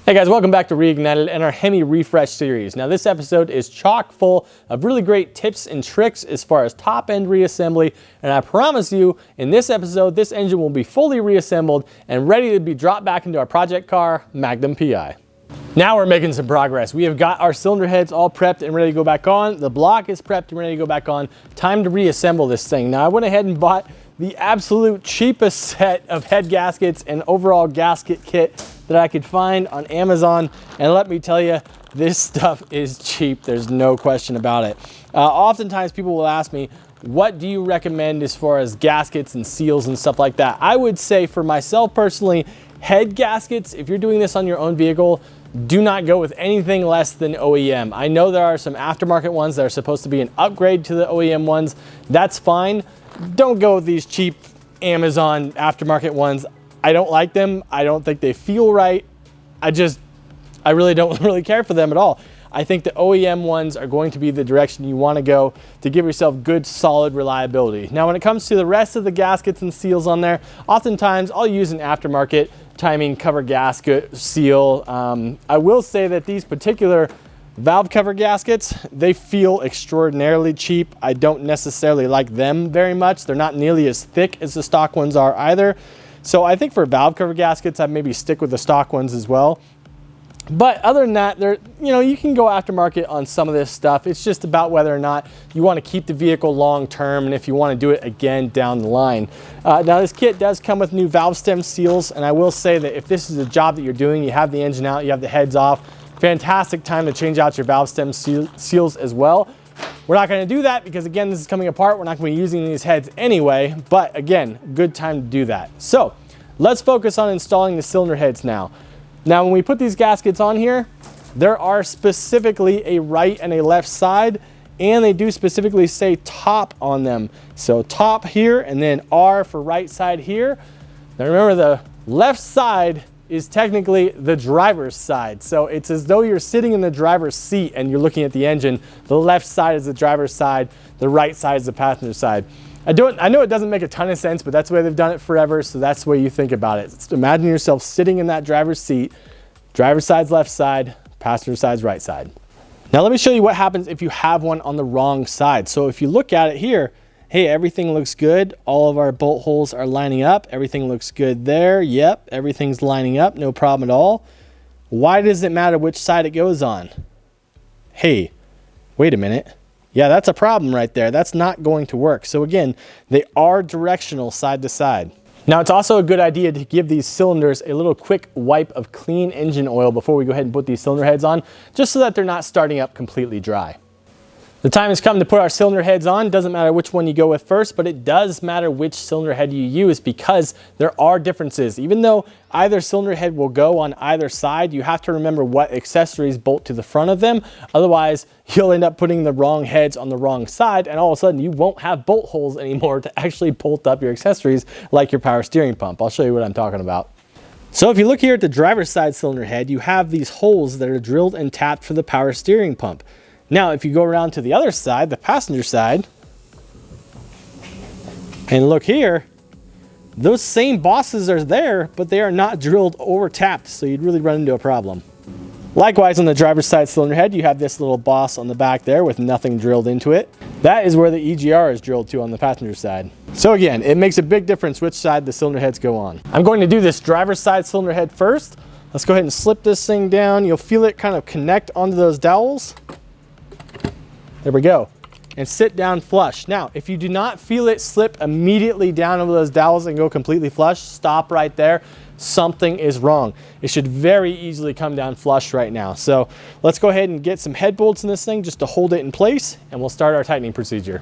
Hey guys, welcome back to Reignited and our Hemi Refresh series. Now this episode is chock full of really great tips and tricks as far as top end reassembly, and I promise you in this episode this engine will be fully reassembled and ready to be dropped back into our project car, Magnum PI. Now we're making some progress. We have got our cylinder heads all prepped and ready to go back on. The block is prepped and ready to go back on. Time to reassemble this thing. Now I went ahead and bought the absolute cheapest set of head gaskets and overall gasket kit that I could find on Amazon, and let me tell you, this stuff is cheap. There's no question about it. Oftentimes people will ask me, what do you recommend as far as gaskets and seals and stuff like that? I would say for myself personally, head gaskets, if you're doing this on your own vehicle, do not go with anything less than OEM. I know there are some aftermarket ones that are supposed to be an upgrade to the OEM ones. That's fine. Don't go with these cheap Amazon aftermarket ones. I don't like them. I don't think they feel right. I really don't really care for them at all. I think the OEM ones are going to be the direction you want to go to give yourself good, solid reliability. Now, when it comes to the rest of the gaskets and seals on there, oftentimes I'll use an aftermarket timing cover gasket seal. I will say that these particular valve cover gaskets, they feel extraordinarily cheap. I don't necessarily like them very much. They're not nearly as thick as the stock ones are either. So I think for valve cover gaskets, I'd maybe stick with the stock ones as well. But other than that, you can go aftermarket on some of this stuff. It's just about whether or not you want to keep the vehicle long term and if you want to do it again down the line. Now this kit does come with new valve stem seals, and I will say that if this is a job that you're doing, you have the engine out, you have the heads off, fantastic time to change out your valve stem seals as well. We're not going to do that because, again, this is coming apart. We're not going to be using these heads anyway, but again, good time to do that. So let's focus on installing the cylinder heads now. Now, when we put these gaskets on here, there are specifically a right and a left side, and they do specifically say top on them. So top here, and then R for right side here. Now remember, the left side is technically the driver's side. So it's as though you're sitting in the driver's seat and you're looking at the engine. The left side is the driver's side, the right side is the passenger side. I know it doesn't make a ton of sense, but that's the way they've done it forever, so that's the way you think about it. Just imagine yourself sitting in that driver's seat, driver's side's left side, passenger side's right side. Now let me show you what happens if you have one on the wrong side. So if you look at it here, hey, everything looks good. All of our bolt holes are lining up. Everything looks good there. Yep, everything's lining up. No problem at all. Why does it matter which side it goes on? Hey, wait a minute. Yeah, that's a problem right there. That's not going to work. So again, they are directional side to side. Now, it's also a good idea to give these cylinders a little quick wipe of clean engine oil before we go ahead and put these cylinder heads on, just so that they're not starting up completely dry. The time has come to put our cylinder heads on. Doesn't matter which one you go with first, but it does matter which cylinder head you use because there are differences. Even though either cylinder head will go on either side, you have to remember what accessories bolt to the front of them. Otherwise, you'll end up putting the wrong heads on the wrong side, and all of a sudden you won't have bolt holes anymore to actually bolt up your accessories like your power steering pump. I'll show you what I'm talking about. So if you look here at the driver's side cylinder head, you have these holes that are drilled and tapped for the power steering pump. Now, if you go around to the other side, the passenger side, and look here, those same bosses are there, but they are not drilled or tapped, so you'd really run into a problem. Likewise, on the driver's side cylinder head, you have this little boss on the back there with nothing drilled into it. That is where the EGR is drilled to on the passenger side. So again, it makes a big difference which side the cylinder heads go on. I'm going to do this driver's side cylinder head first. Let's go ahead and slip this thing down. You'll feel it kind of connect onto those dowels. There we go. And sit down flush. Now, if you do not feel it slip immediately down over those dowels and go completely flush, stop right there. Something is wrong. It should very easily come down flush right now. So let's go ahead and get some head bolts in this thing just to hold it in place, and we'll start our tightening procedure.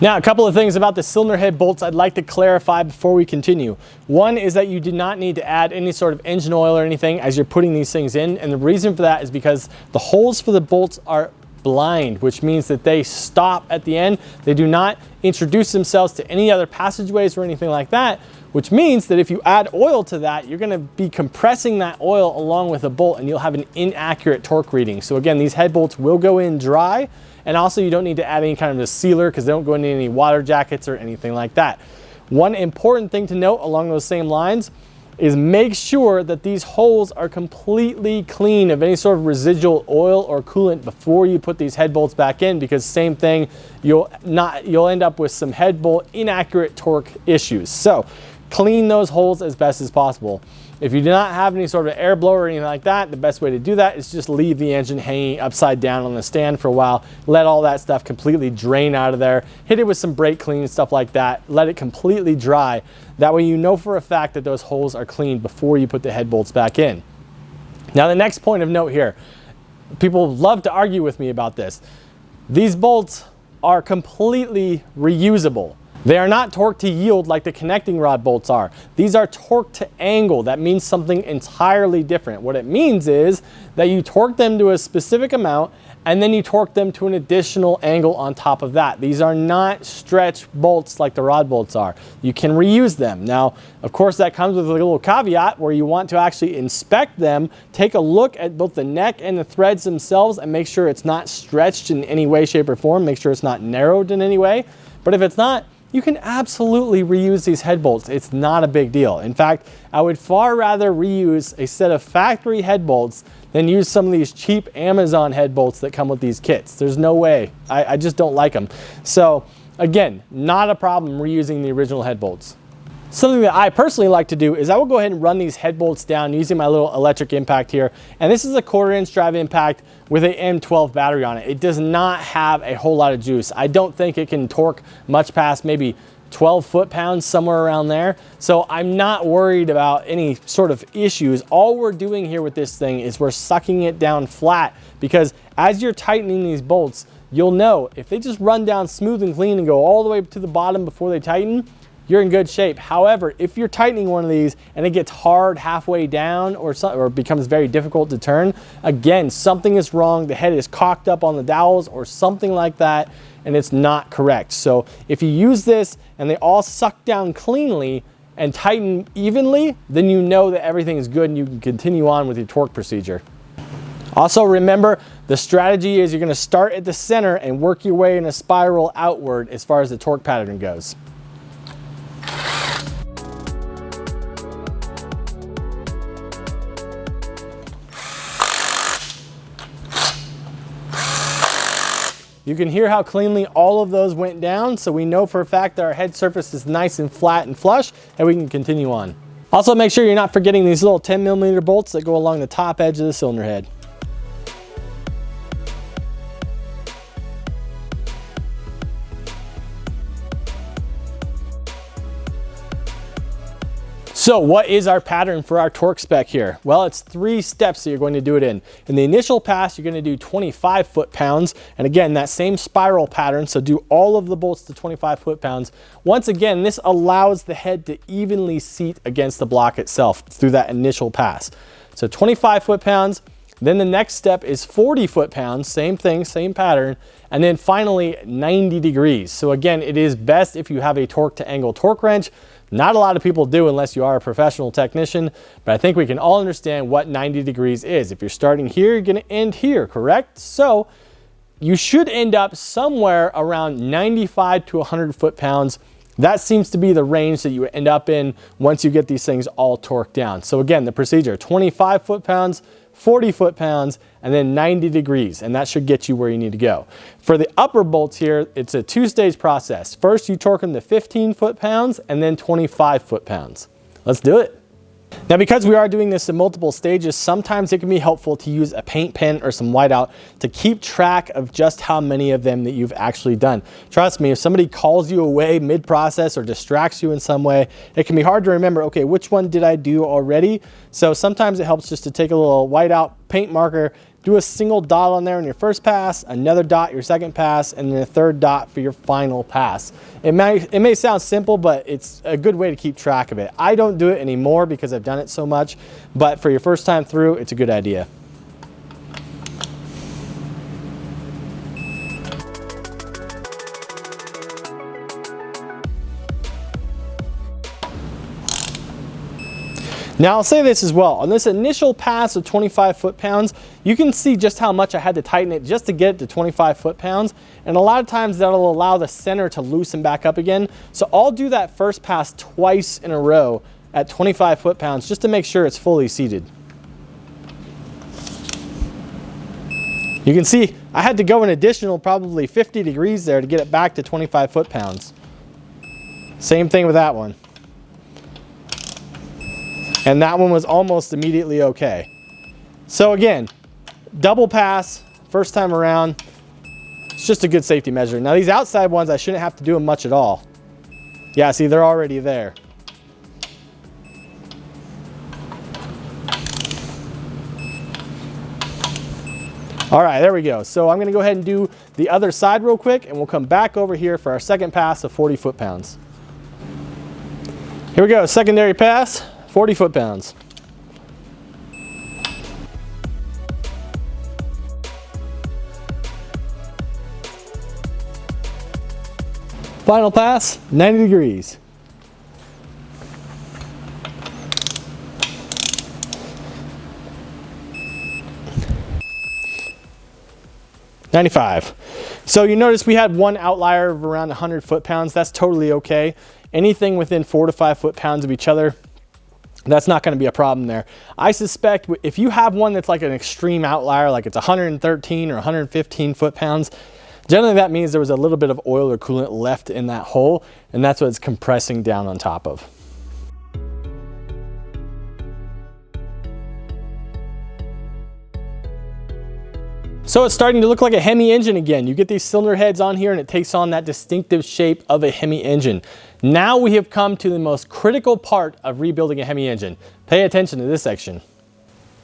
Now, a couple of things about the cylinder head bolts I'd like to clarify before we continue. One is that you do not need to add any sort of engine oil or anything as you're putting these things in, and the reason for that is because the holes for the bolts are blind, which means that they stop at the end. They do not introduce themselves to any other passageways or anything like that, which means that if you add oil to that, you're going to be compressing that oil along with the bolt, and you'll have an inaccurate torque reading. So again, these head bolts will go in dry, and also you don't need to add any kind of a sealer because they don't go into any water jackets or anything like that. One important thing to note along those same lines is make sure that these holes are completely clean of any sort of residual oil or coolant before you put these head bolts back in, because same thing, you'll end up with some head bolt inaccurate torque issues. So clean those holes as best as possible. If you do not have any sort of air blower or anything like that, the best way to do that is just leave the engine hanging upside down on the stand for a while. Let all that stuff completely drain out of there. Hit it with some brake clean and stuff like that. Let it completely dry. That way you know for a fact that those holes are cleaned before you put the head bolts back in. Now the next point of note here, people love to argue with me about this. These bolts are completely reusable. They are not torque to yield like the connecting rod bolts are. These are torque to angle. That means something entirely different. What it means is that you torque them to a specific amount and then you torque them to an additional angle on top of that. These are not stretch bolts like the rod bolts are. You can reuse them. Now, of course, that comes with a little caveat where you want to actually inspect them, take a look at both the neck and the threads themselves and make sure it's not stretched in any way, shape, or form. Make sure it's not narrowed in any way. But if it's not, you can absolutely reuse these head bolts. It's not a big deal. In fact, I would far rather reuse a set of factory head bolts than use some of these cheap Amazon head bolts that come with these kits. There's no way. I just don't like them. So again, not a problem reusing the original head bolts. Something that I personally like to do is I will go ahead and run these head bolts down using my little electric impact here. And this is a 1/4" drive impact with an M12 battery on it. It does not have a whole lot of juice. I don't think it can torque much past maybe 12 foot-pounds, somewhere around there. So I'm not worried about any sort of issues. All we're doing here with this thing is we're sucking it down flat, because as you're tightening these bolts, you'll know if they just run down smooth and clean and go all the way to the bottom before they tighten, you're in good shape. However, if you're tightening one of these and it gets hard halfway down or becomes very difficult to turn, again, something is wrong. The head is cocked up on the dowels or something like that, and it's not correct. So if you use this and they all suck down cleanly and tighten evenly, then you know that everything is good and you can continue on with your torque procedure. Also remember, the strategy is you're gonna start at the center and work your way in a spiral outward as far as the torque pattern goes. You can hear how cleanly all of those went down, so we know for a fact that our head surface is nice and flat and flush, and we can continue on. Also, make sure you're not forgetting these little 10mm bolts that go along the top edge of the cylinder head. So what is our pattern for our torque spec here? Well, it's 3 steps that you're going to do it in. In the initial pass, you're going to do 25 foot-pounds. And again, that same spiral pattern, so do all of the bolts to 25 foot-pounds. Once again, this allows the head to evenly seat against the block itself through that initial pass. So 25 foot-pounds. Then the next step is 40 foot-pounds, same thing, same pattern. And then finally 90 degrees. So again, it is best if you have a torque to angle torque wrench. Not a lot of people do unless you are a professional technician, but I think we can all understand what 90 degrees is. If you're starting here, you're gonna end here, correct? So you should end up somewhere around 95 to 100 foot-pounds. That seems to be the range that you end up in once you get these things all torqued down. So again, the procedure, 25 foot-pounds, 40 foot-pounds, and then 90 degrees, and that should get you where you need to go. For the upper bolts here, it's a 2-stage process. First, you torque them to 15 foot-pounds, and then 25 foot-pounds. Let's do it. Now, because we are doing this in multiple stages, sometimes it can be helpful to use a paint pen or some whiteout to keep track of just how many of them that you've actually done. Trust me, if somebody calls you away mid-process or distracts you in some way, it can be hard to remember, okay, which one did I do already? So sometimes it helps just to take a little whiteout paint marker, do a single dot on there in your first pass, another dot your second pass, and then a third dot for your final pass. It may sound simple, but it's a good way to keep track of it. I don't do it anymore because I've done it so much, but for your first time through, it's a good idea. Now I'll say this as well, on this initial pass of 25 foot-pounds, you can see just how much I had to tighten it just to get it to 25 foot-pounds, and a lot of times that'll allow the center to loosen back up again. So I'll do that first pass twice in a row at 25 foot-pounds just to make sure it's fully seated. You can see I had to go an additional probably 50 degrees there to get it back to 25 foot-pounds. Same thing with that one. And that one was almost immediately okay. So again, double pass, first time around. It's just a good safety measure. Now these outside ones, I shouldn't have to do them much at all. Yeah, see, they're already there. All right, there we go. So I'm gonna go ahead and do the other side real quick, and we'll come back over here for our second pass of 40 foot-pounds. Here we go, secondary pass, 40 foot-pounds. Final pass, 90 degrees. $95. So you notice we had one outlier of around 100 foot-pounds. That's totally okay. Anything within 4 to 5 foot-pounds of each other, that's not going to be a problem there. I suspect if you have one that's like an extreme outlier, like it's 113 or 115 foot-pounds, generally that means there was a little bit of oil or coolant left in that hole, and that's what it's compressing down on top of. So it's starting to look like a Hemi engine again. You get these cylinder heads on here and it takes on that distinctive shape of a Hemi engine. Now we have come to the most critical part of rebuilding a Hemi engine. Pay attention to this section.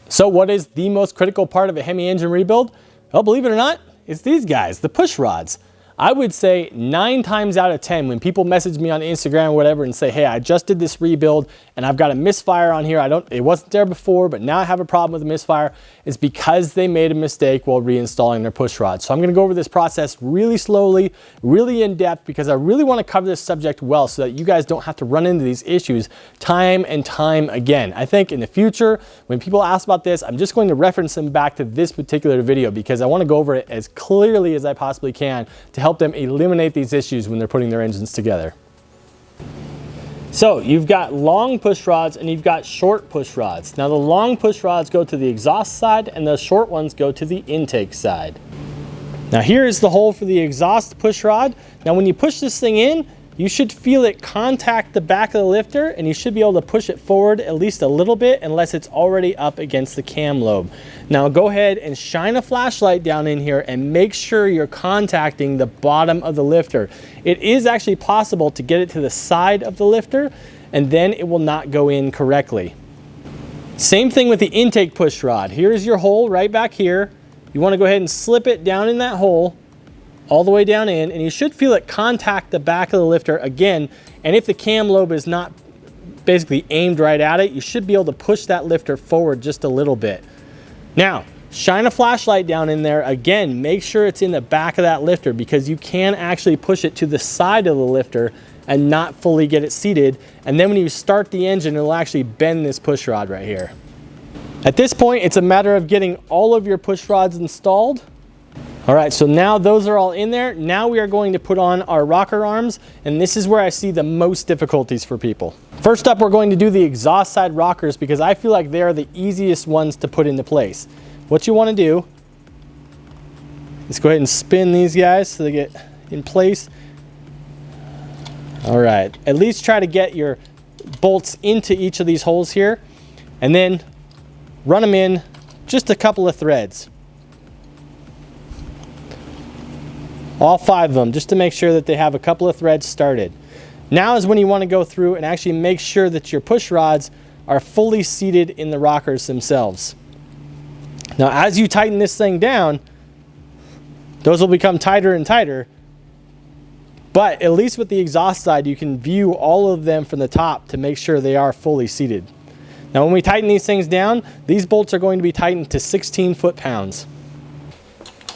So what is the most critical part of a Hemi engine rebuild? Well, believe it or not, it's these guys, the push rods. I would say 9 times out of 10 when people message me on Instagram or whatever and say, hey, I just did this rebuild and I've got a misfire on here. It wasn't there before, but now I have a problem with a misfire. It's because they made a mistake while reinstalling their push rod. So I'm gonna go over this process really slowly, really in depth, because I really wanna cover this subject well so that you guys don't have to run into these issues time and time again. I think in the future, when people ask about this, I'm just going to reference them back to this particular video because I wanna go over it as clearly as I possibly can to help them eliminate these issues when they're putting their engines together. So you've got long push rods and you've got short push rods. Now the long push rods go to the exhaust side and the short ones go to the intake side. Now here is the hole for the exhaust push rod. Now when you push this thing in, you should feel it contact the back of the lifter and you should be able to push it forward at least a little bit unless it's already up against the cam lobe. Now go ahead and shine a flashlight down in here and make sure you're contacting the bottom of the lifter. It is actually possible to get it to the side of the lifter and then it will not go in correctly. Same thing with the intake push rod. Here's your hole right back here. You want to go ahead and slip it down in that hole all the way down in, and you should feel it contact the back of the lifter again. And if the cam lobe is not basically aimed right at it, you should be able to push that lifter forward just a little bit. Now, shine a flashlight down in there. Again, make sure it's in the back of that lifter because you can actually push it to the side of the lifter and not fully get it seated. And then when you start the engine, it'll actually bend this push rod right here. At this point, it's a matter of getting all of your push rods installed. All right, so now those are all in there. Now we are going to put on our rocker arms, and this is where I see the most difficulties for people. First up, we're going to do the exhaust side rockers because I feel like they are the easiest ones to put into place. What you want to do is go ahead and spin these guys so they get in place. All right, at least try to get your bolts into each of these holes here, and then run them in just a couple of threads. All 5 of them, just to make sure that they have a couple of threads started. Now is when you want to go through and actually make sure that your push rods are fully seated in the rockers themselves. Now as you tighten this thing down, those will become tighter and tighter, but at least with the exhaust side you can view all of them from the top to make sure they are fully seated. Now when we tighten these things down, these bolts are going to be tightened to 16 foot-pounds.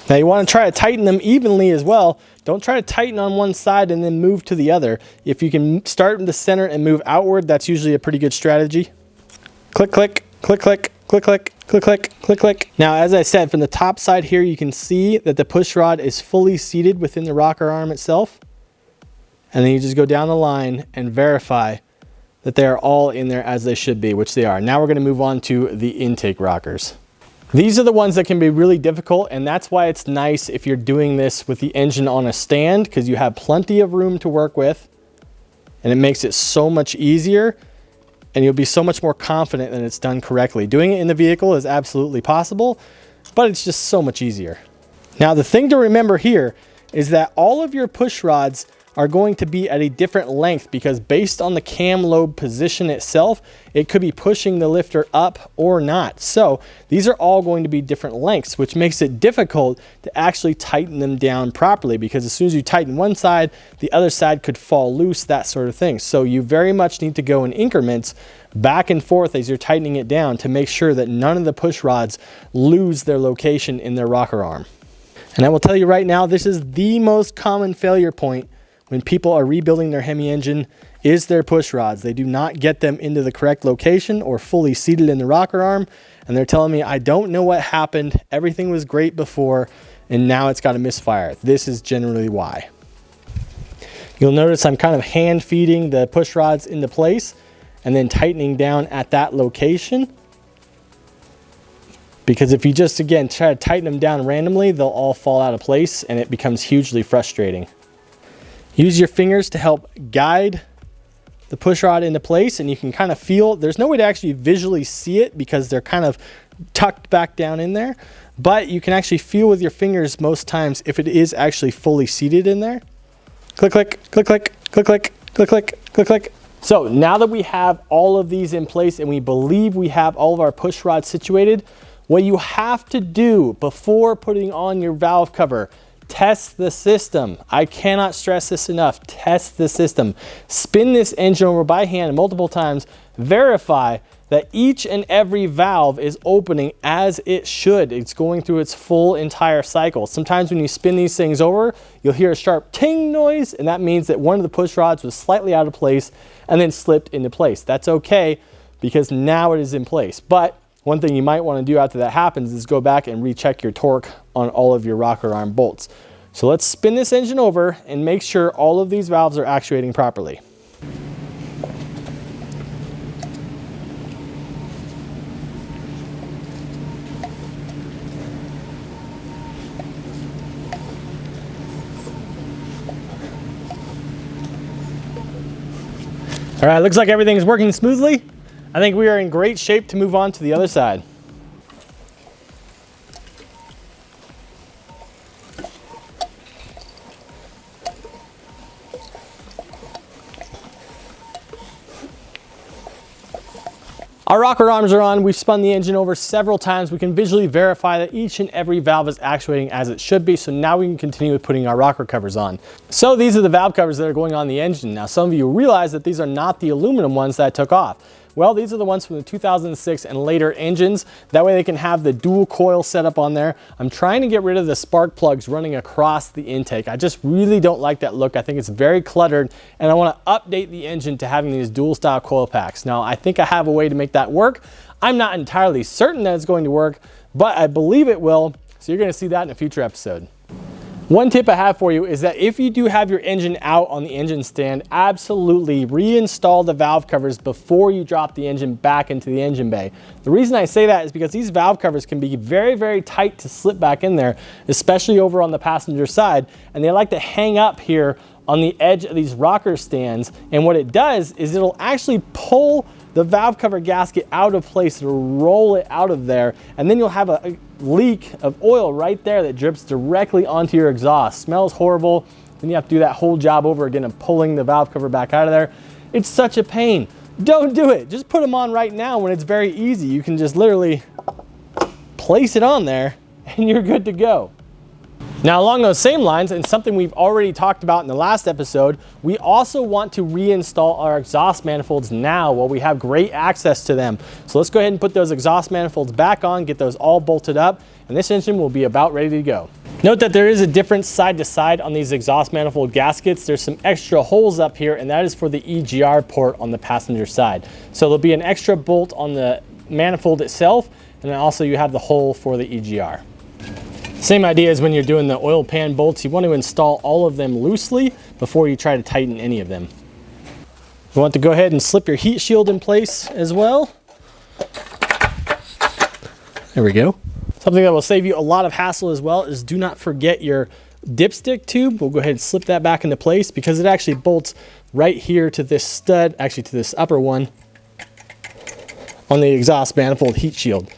Now you want to try to tighten them evenly as well. Don't try to tighten on one side and then move to the other. If you can start in the center and move outward, that's usually a pretty good strategy. Click, click, click, click, click, click, click, click, click, click. Now, as I said, from the top side here, you can see that the push rod is fully seated within the rocker arm itself. And then you just go down the line and verify that they are all in there as they should be, which they are. Now we're going to move on to the intake rockers. These are the ones that can be really difficult, and that's why it's nice if you're doing this with the engine on a stand, because you have plenty of room to work with, and it makes it so much easier, and you'll be so much more confident that it's done correctly. Doing it in the vehicle is absolutely possible, but it's just so much easier. Now, the thing to remember here is that all of your push rods are going to be at a different length, because based on the cam lobe position itself, it could be pushing the lifter up or not. So these are all going to be different lengths, which makes it difficult to actually tighten them down properly, because as soon as you tighten one side, the other side could fall loose, that sort of thing. So you very much need to go in increments back and forth as you're tightening it down to make sure that none of the push rods lose their location in their rocker arm. And I will tell you right now, this is the most common failure point when people are rebuilding their Hemi engine, is their push rods. They do not get them into the correct location or fully seated in the rocker arm. And they're telling me, I don't know what happened. Everything was great before, and now it's got a misfire. This is generally why. You'll notice I'm kind of hand feeding the push rods into place and then tightening down at that location. Because if you just, again, try to tighten them down randomly, they'll all fall out of place and it becomes hugely frustrating. Use your fingers to help guide the push rod into place, and you can kind of feel, there's no way to actually visually see it because they're kind of tucked back down in there, but you can actually feel with your fingers most times if it is actually fully seated in there. Click, click, click, click, click, click, click, click, click, click. So now that we have all of these in place and we believe we have all of our push rods situated, what you have to do before putting on your valve cover, test the system. I cannot stress this enough. Test the system. Spin this engine over by hand multiple times. Verify that each and every valve is opening as it should. It's going through its full entire cycle. Sometimes when you spin these things over, you'll hear a sharp ting noise, and that means that one of the push rods was slightly out of place and then slipped into place. That's okay, because now it is in place. But one thing you might want to do after that happens is go back and recheck your torque on all of your rocker arm bolts. So let's spin this engine over and make sure all of these valves are actuating properly. All right, looks like everything's working smoothly. I think we are in great shape to move on to the other side. Our rocker arms are on. We've spun the engine over several times. We can visually verify that each and every valve is actuating as it should be. So now we can continue with putting our rocker covers on. So these are the valve covers that are going on the engine. Now, some of you realize that these are not the aluminum ones that I took off. Well, these are the ones from the 2006 and later engines. That way they can have the dual coil setup on there. I'm trying to get rid of the spark plugs running across the intake. I just really don't like that look. I think it's very cluttered, and I want to update the engine to having these dual style coil packs. Now, I think I have a way to make that work. I'm not entirely certain that it's going to work, but I believe it will. So you're going to see that in a future episode. One tip I have for you is that if you do have your engine out on the engine stand, absolutely reinstall the valve covers before you drop the engine back into the engine bay. The reason I say that is because these valve covers can be very, very tight to slip back in there, especially over on the passenger side, and they like to hang up here on the edge of these rocker stands. And what it does is it'll actually pull the valve cover gasket out of place. It'll roll it out of there, and then you'll have a leak of oil right there that drips directly onto your exhaust. Smells horrible. Then you have to do that whole job over again of pulling the valve cover back out of there. It's such a pain. Don't do it. Just put them on right now when it's very easy. You can just literally place it on there and you're good to go. Now, along those same lines, and something we've already talked about in the last episode, we also want to reinstall our exhaust manifolds now while we have great access to them. So let's go ahead and put those exhaust manifolds back on, get those all bolted up, and this engine will be about ready to go. Note that there is a difference side to side on these exhaust manifold gaskets. There's some extra holes up here, and that is for the EGR port on the passenger side. So there'll be an extra bolt on the manifold itself, and then also you have the hole for the EGR. Same idea as when you're doing the oil pan bolts. You want to install all of them loosely before you try to tighten any of them. You want to go ahead and slip your heat shield in place as well. There we go. Something that will save you a lot of hassle as well is do not forget your dipstick tube. We'll go ahead and slip that back into place because it actually bolts right here to this stud, actually to this upper one on the exhaust manifold heat shield.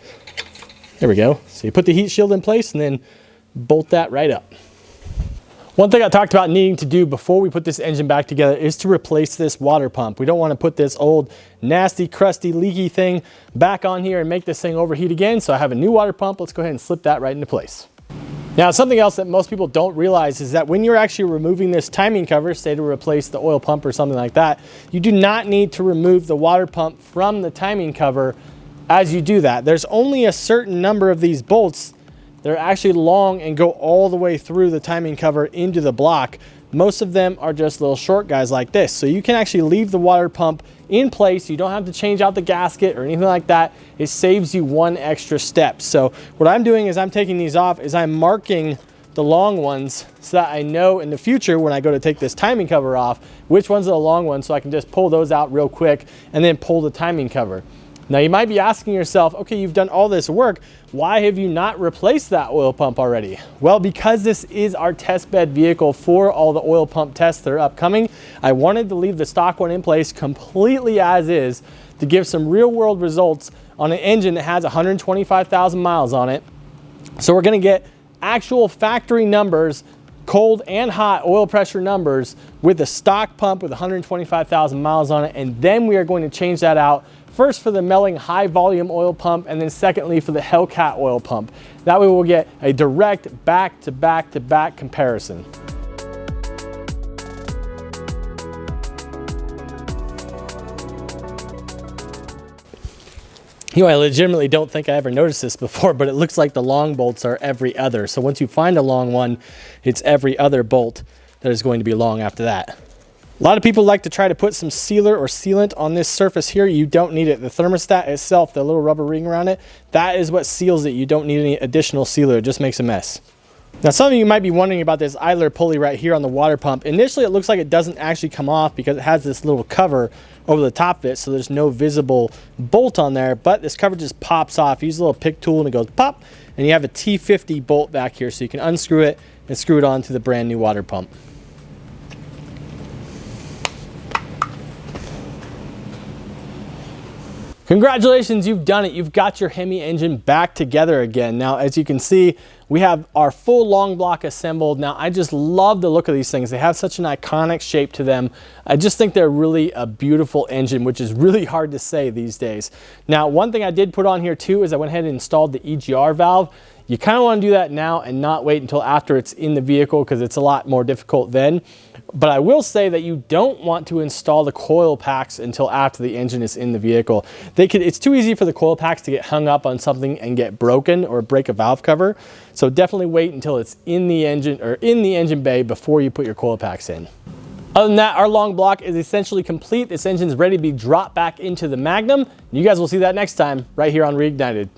There we go. So you put the heat shield in place and then bolt that right up. One thing I talked about needing to do before we put this engine back together is to replace this water pump. We don't want to put this old, nasty, crusty, leaky thing back on here and make this thing overheat again. So I have a new water pump. Let's go ahead and slip that right into place. Now, something else that most people don't realize is that when you're actually removing this timing cover, say to replace the oil pump or something like that, you do not need to remove the water pump from the timing cover as you do that. There's only a certain number of these bolts that are actually long and go all the way through the timing cover into the block. Most of them are just little short guys like this. So you can actually leave the water pump in place. You don't have to change out the gasket or anything like that. It saves you one extra step. So what I'm doing is I'm taking these off is I'm marking the long ones so that I know in the future when I go to take this timing cover off, which ones are the long ones, so I can just pull those out real quick and then pull the timing cover. Now you might be asking yourself, okay, you've done all this work. Why have you not replaced that oil pump already? Well, because this is our test bed vehicle for all the oil pump tests that are upcoming, I wanted to leave the stock one in place completely as is to give some real world results on an engine that has 125,000 miles on it. So we're gonna get actual factory numbers, cold and hot oil pressure numbers with a stock pump with 125,000 miles on it. And then we are going to change that out first for the Melling high volume oil pump, and then secondly for the Hellcat oil pump. That way we'll get a direct back to back to back comparison. You know, I legitimately don't think I ever noticed this before, but it looks like the long bolts are every other. So once you find a long one, it's every other bolt that is going to be long after that. A lot of people like to try to put some sealer or sealant on this surface here. You don't need it. The thermostat itself, the little rubber ring around it, that is what seals it. You don't need any additional sealer. It just makes a mess. Now, some of you might be wondering about this idler pulley right here on the water pump. Initially, it looks like it doesn't actually come off because it has this little cover over the top of it, so there's no visible bolt on there, but this cover just pops off. Use a little pick tool and it goes pop, and you have a T50 bolt back here, so you can unscrew it and screw it onto the brand new water pump. Congratulations, you've done it. You've got your Hemi engine back together again. Now, as you can see, we have our full long block assembled. Now, I just love the look of these things. They have such an iconic shape to them. I just think they're really a beautiful engine, which is really hard to say these days. Now, one thing I did put on here too is I went ahead and installed the EGR valve. You kind of want to do that now and not wait until after it's in the vehicle because it's a lot more difficult then. But I will say that you don't want to install the coil packs until after the engine is in the vehicle. It's too easy for the coil packs to get hung up on something and get broken or break a valve cover. So definitely wait until it's in the engine or in the engine bay before you put your coil packs in. Other than that, our long block is essentially complete. This engine's ready to be dropped back into the Magnum. You guys will see that next time right here on Reignited.